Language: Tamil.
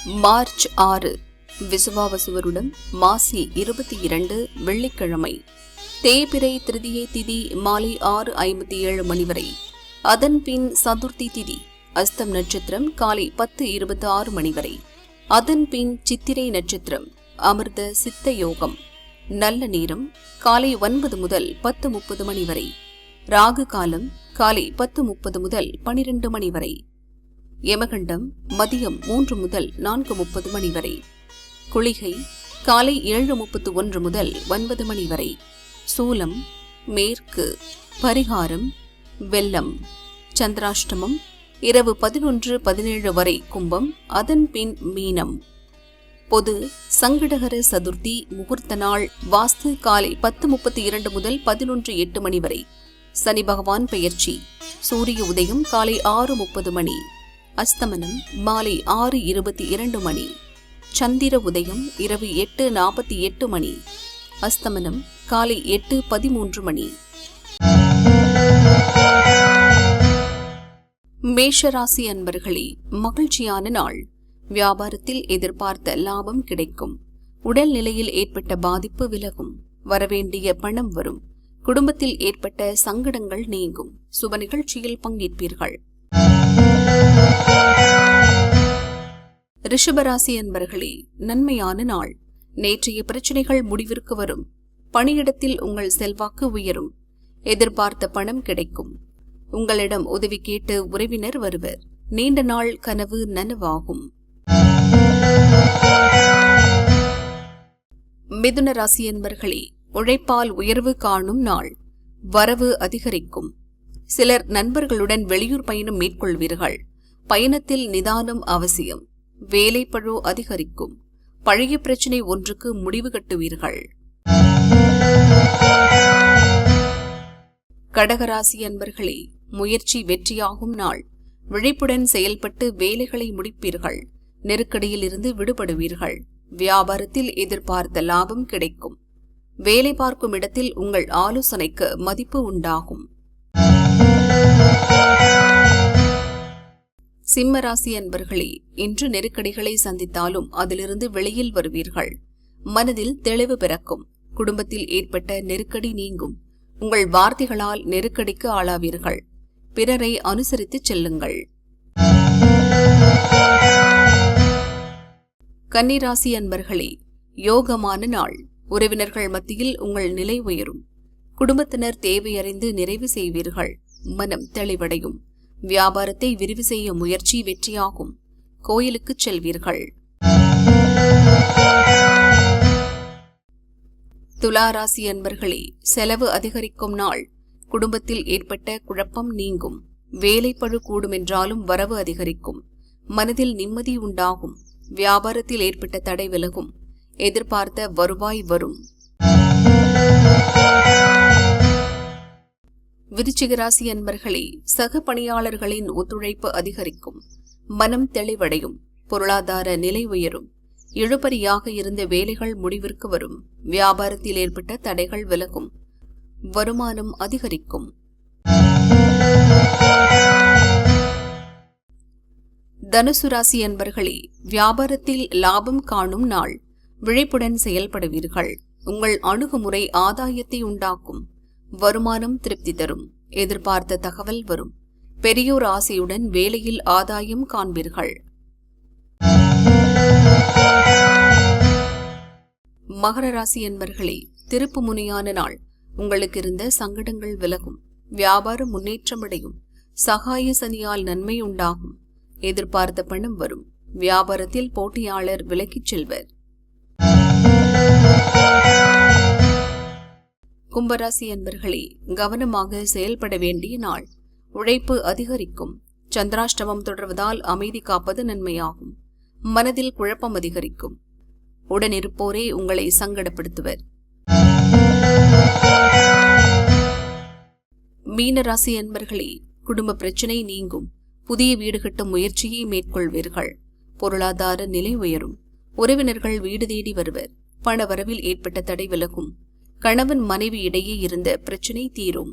மார்ச் 6 விசுவாவசு வருடம் மாசி 22 வெள்ளிக்கிழமை. தேய்பிறை திருதியை திதி மாலை 6:57 மணி வரை. அதன் பின் சதுர்த்தி திதி அஸ்தம் நட்சத்திரம் காலை 10:26 மணி வரை. அதன் பின் சித்திரை நட்சத்திரம் அமிர்த சித்த யோகம். நல்ல நேரம் காலை 9 முதல் 10:30 மணி வரை. ராகு காலம் காலை 10:30 முதல் 12 மணி வரை. யமகண்டம் மதியம் 3 முதல் 4:30 மணி வரை. குளிகை காலை 7:31 முதல் 9 மணி வரை. சூலம் மேற்கு. பரிகாரம் வெள்ளம். சந்திராஷ்டமம் இரவு 11:17 வரை கும்பம், அதன் பின் மீனம். பொது சங்கடகர சதுர்த்தி முகூர்த்த நாள் வாஸ்து காலை 10:32 முதல் 11:08 மணி வரை. சனி பகவான் பெயர்ச்சி. சூரிய உதயம் காலை 6:30 மணி. அஸ்தமனம் மாலை 6:22 மணி. சந்திர உதயம் இரவு 8:48 மணி. அஸ்தமனம் காலை 8:13 மணி. மேஷராசி அன்பர்களே, மகிழ்ச்சியான நாள். வியாபாரத்தில் எதிர்பார்த்த லாபம் கிடைக்கும். உடல்நிலையில் ஏற்பட்ட பாதிப்பு விலகும். வரவேண்டிய பணம் வரும். குடும்பத்தில் ஏற்பட்ட சங்கடங்கள் நீங்கும். சுப நிகழ்ச்சியில் பங்கேற்பீர்கள். ரிஷபராசி அன்பர்களே, நன்மையான நாள். நேற்றைய பிரச்சனைகள் முடிவிற்கு வரும். பணியிடத்தில் உங்கள் செல்வாக்கு உயரும். எதிர்பார்த்த பணம் கிடைக்கும். உங்களிடம் உதவி கேட்டு உறவினர் வருவர். நீண்ட நாள் கனவு நனவாகும். மிதுன ராசி அன்பர்களே, உழைப்பால் உயர்வு காணும் நாள். வரவு அதிகரிக்கும். சிலர் நண்பர்களுடன் வெளியூர் பயணம் மேற்கொள்வீர்கள். பயணத்தில் நிதானம் அவசியம். வேலைப்பழு அதிகரிக்கும். பழைய பிரச்சினை ஒன்றுக்கு முடிவு கட்டுவீர்கள். கடகராசி அன்பர்களே, முயற்சி வெற்றியாகும் நாள். விழிப்புடன் செயல்பட்டு வேலைகளை முடிப்பீர்கள். நெருக்கடியில் இருந்து விடுபடுவீர்கள். வியாபாரத்தில் எதிர்பார்த்த லாபம் கிடைக்கும். வேலை பார்க்கும் இடத்தில் உங்கள் ஆலோசனைக்கு மதிப்பு உண்டாகும். சிம்மராசி அன்பர்களே, இன்று நெருக்கடிகளை சந்தித்தாலும் அதிலிருந்து வெளியில் வருவீர்கள். மனதில் தெளிவு பிறக்கும். குடும்பத்தில் ஏற்பட்ட நெருக்கடி நீங்கும். உங்கள் வார்த்தைகளால் நெருக்கடிக்கு ஆளாவீர்கள். பிறரை அனுசரித்து செல்லுங்கள். கன்னிராசி அன்பர்களே, யோகமான நாள். உறவினர்கள் மத்தியில் உங்கள் நிலை உயரும். குடும்பத்தினர் தேவையறிந்து நிறைவு செய்வீர்கள். மனம் தெளிவடையும். வியாபாரத்தை விரிவு செய்ய முயற்சி வெற்றியாகும். கோயிலுக்கு செல்வீர்கள். துலாராசி அன்பர்களே, செலவு அதிகரிக்கும் நாள். குடும்பத்தில் ஏற்பட்ட குழப்பம் நீங்கும். வேலைப்பழு கூடுமென்றாலும் வரவு அதிகரிக்கும். மனதில் நிம்மதி உண்டாகும். வியாபாரத்தில் ஏற்பட்ட தடை விலகும். எதிர்பார்த்த வருவாய் வரும். விருச்சிகராசி அன்பர்களே, சக பணியாளர்களின் ஒத்துழைப்பு அதிகரிக்கும். மனம் தெளிவடையும். பொருளாதார நிலை உயரும். இழுபறியாக இருந்த வேலைகள் முடிவிற்கு வரும். வியாபாரத்தில் ஏற்பட்ட தடைகள் விலகும். வருமானம் அதிகரிக்கும். தனுசு ராசி அன்பர்களே, வியாபாரத்தில் லாபம் காணும் நாள். விழிப்புடன் செயல்படுவீர்கள். உங்கள் அணுகுமுறை ஆதாயத்தை உண்டாக்கும். வருமானம் திருப்தி தரும். எதிர்பார்த்த தகவல் வரும். பெரியோர் ஆசையுடன் வேலையில் ஆதாயம் காண்பீர்கள். மகர ராசி அன்பர்களே, திருப்பு முனையான நாள். உங்களுக்கு இருந்த சங்கடங்கள் விலகும். வியாபாரம் முன்னேற்றமடையும். சகாய சனியால் நன்மை உண்டாகும். எதிர்பார்த்த பணம் வரும். வியாபாரத்தில் போட்டியாளர் விலக்கிச் செல்வர். கும்பராசி அன்பர்களே, கவனமாக செயல்பட வேண்டிய நாள். உழைப்பு அதிகரிக்கும். சந்திராஷ்டமம் தொடர்வதால் அமைதி காப்பது நன்மையாகும். மனதில் குழப்பம் அதிகரிக்கும். உடனிருப்போரே உங்களை சங்கடப்படுத்துவர். மீனராசி அன்பர்களே, குடும்ப பிரச்சினை நீங்கும். புதிய வீடு கட்டும் முயற்சியை மேற்கொள்வீர்கள். பொருளாதார நிலை உயரும். உறவினர்கள் வீடு தேடி வருவர். பண வரவில் ஏற்பட்ட தடை விலகும். கணவன் மனைவி இடையே இருந்த பிரச்சினை தீரும்.